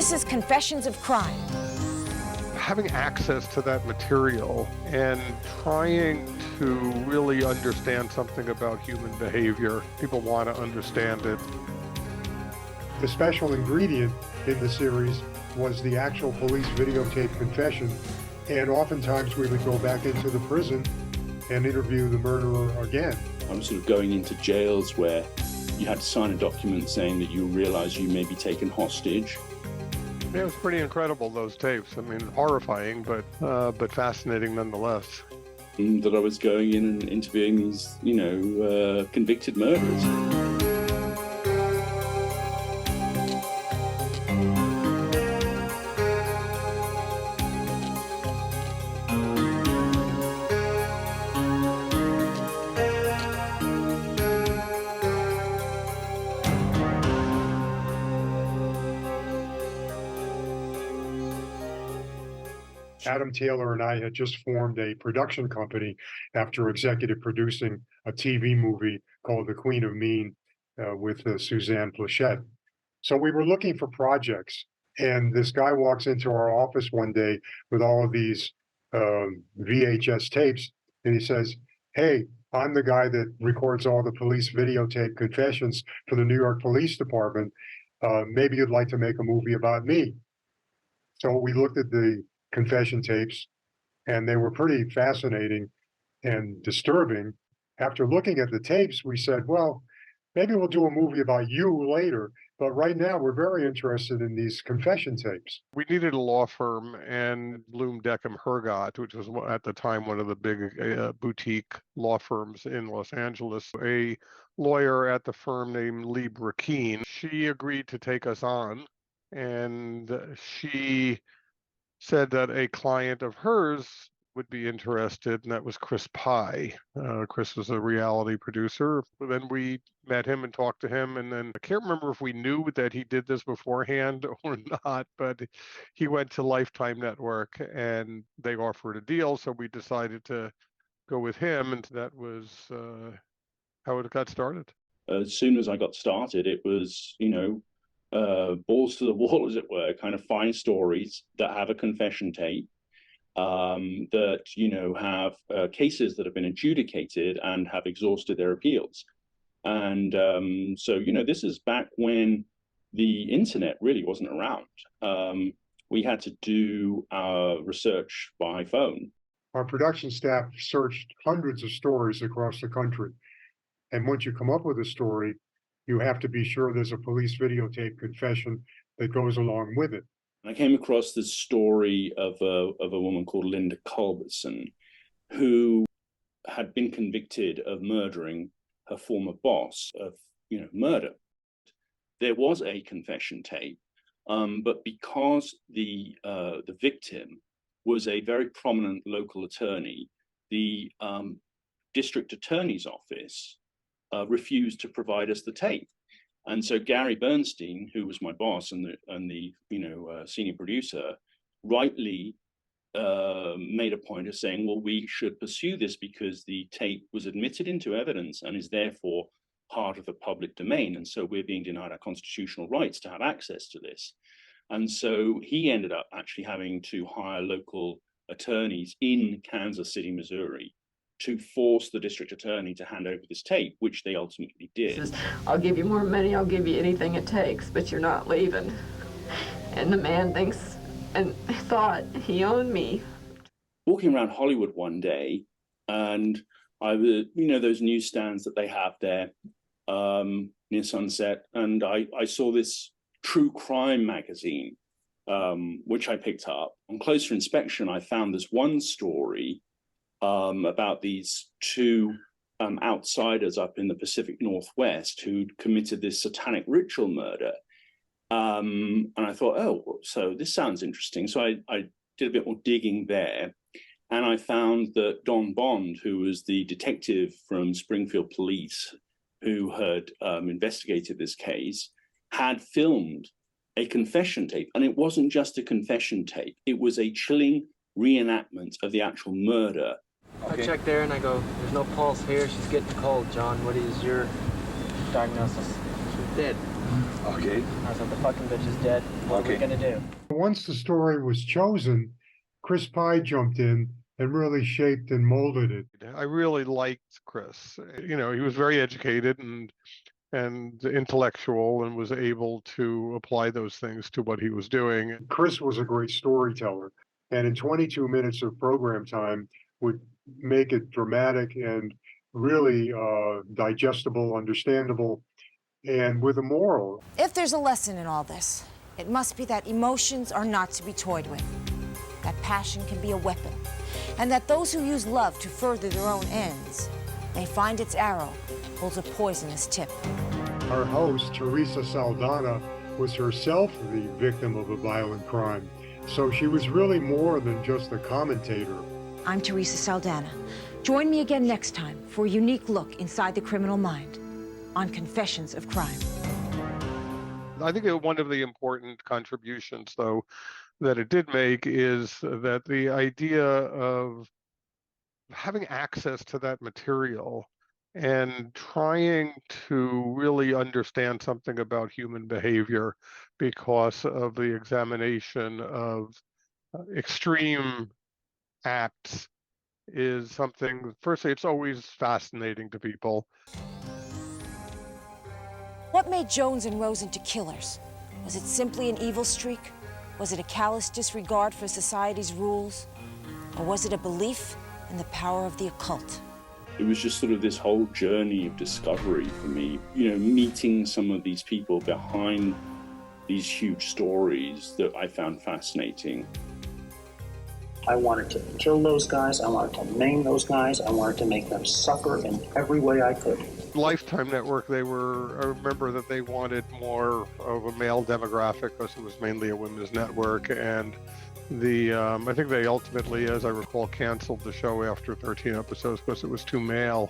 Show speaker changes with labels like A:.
A: This is Confessions of Crime.
B: Having access to that material and trying to really understand something about human behavior, people want to understand it.
C: The special ingredient in the series was the actual police videotape confession, and oftentimes we would go back into the prison and interview the murderer again.
D: I'm sort of going into jails where you had to sign a document saying that you realize you may be taken hostage.
B: Yeah, it was pretty incredible, those tapes. I mean, horrifying, but fascinating nonetheless.
D: That I was going in and interviewing these, convicted murderers.
C: Adam Taylor and I had just formed a production company after executive producing a TV movie called The Queen of Mean with Suzanne Plachette. So we were looking for projects, and this guy walks into our office one day with all of these VHS tapes, and he says, "Hey, I'm the guy that records all the police videotape confessions for the New York Police Department. Maybe you'd like to make a movie about me." So we looked at the confession tapes, and they were pretty fascinating and disturbing. After looking at the tapes, we said, well, maybe we'll do a movie about you later, but right now we're very interested in these confession tapes.
B: We needed a law firm, and Bloom, Deckham, Hergott, which was at the time one of the big boutique law firms in Los Angeles, a lawyer at the firm named Lee Brackeen, she agreed to take us on, and she said that a client of hers would be interested, and that was Chris Pye. Chris was a reality producer. Then we met him and talked to him, and then I can't remember if we knew that he did this beforehand or not, but he went to Lifetime Network and they offered a deal, so we decided to go with him, and that was how it got started.
D: As soon as I got started, it was, balls to the wall, as it were, kind of find stories that have a confession tape, that, have cases that have been adjudicated and have exhausted their appeals. And so, this is back when the internet really wasn't around. We had to do our research by phone.
C: Our production staff searched hundreds of stories across the country. And once you come up with a story, you have to be sure there's a police videotape confession that goes along with it.
D: I came across this story of a woman called Linda Culbertson, who had been convicted of murdering her former boss, of murder. There was a confession tape, but because the victim was a very prominent local attorney, the district attorney's office refused to provide us the tape. And so Gary Bernstein, who was my boss and the senior producer, rightly made a point of saying, well, we should pursue this because the tape was admitted into evidence and is therefore part of the public domain. And so we're being denied our constitutional rights to have access to this. And so he ended up actually having to hire local attorneys in Kansas City, Missouri, to force the district attorney to hand over this tape, which they ultimately did.
E: Says, I'll give you more money, I'll give you anything it takes, but you're not leaving. And the man thinks and thought he owned me.
D: Walking around Hollywood one day, and I was, those newsstands that they have there near Sunset, and I saw this true crime magazine, which I picked up. On closer inspection, I found this one story about these two outsiders up in the Pacific Northwest who'd committed this satanic ritual murder. And I thought, oh, so this sounds interesting. So I did a bit more digging there. And I found that Don Bond, who was the detective from Springfield Police who had investigated this case, had filmed a confession tape. And it wasn't just a confession tape. It was a chilling reenactment of the actual murder.
F: Okay. I checked there and I go, there's no pulse here. She's getting cold, John. What is your diagnosis? She's dead.
A: Okay.
F: I was like, the fucking bitch is dead. What are we
A: Okay.
F: gonna do?
C: Once the story was chosen, Chris Pye jumped in and really shaped and molded it.
B: I really liked Chris. He was very educated and intellectual and was able to apply those things to what he was doing.
C: Chris was a great storyteller, and in 22 minutes of program time would make it dramatic and really digestible, understandable, and with a moral.
G: If there's a lesson in all this, it must be that emotions are not to be toyed with, that passion can be a weapon, and that those who use love to further their own ends may find its arrow holds a poisonous tip.
C: Our host, Teresa Saldana, was herself the victim of a violent crime, so she was really more than just a commentator.
G: I'm Teresa Saldana. Join me again next time for a unique look inside the criminal mind on Confessions of Crime.
B: I think one of the important contributions, though, that it did make is that the idea of having access to that material and trying to really understand something about human behavior because of the examination of extreme acts is something, firstly, it's always fascinating to people.
G: What made Jones and Rose into killers? Was it simply an evil streak? Was it a callous disregard for society's rules? Or was it a belief in the power of the occult?
D: It was just sort of this whole journey of discovery for me, meeting some of these people behind these huge stories that I found fascinating.
H: I wanted to kill those guys, I wanted to maim those guys, I wanted to make them suffer in every way I could.
B: Lifetime Network, I remember that they wanted more of a male demographic because it was mainly a women's network, and I think they ultimately, as I recall, canceled the show after 13 episodes because it was too male.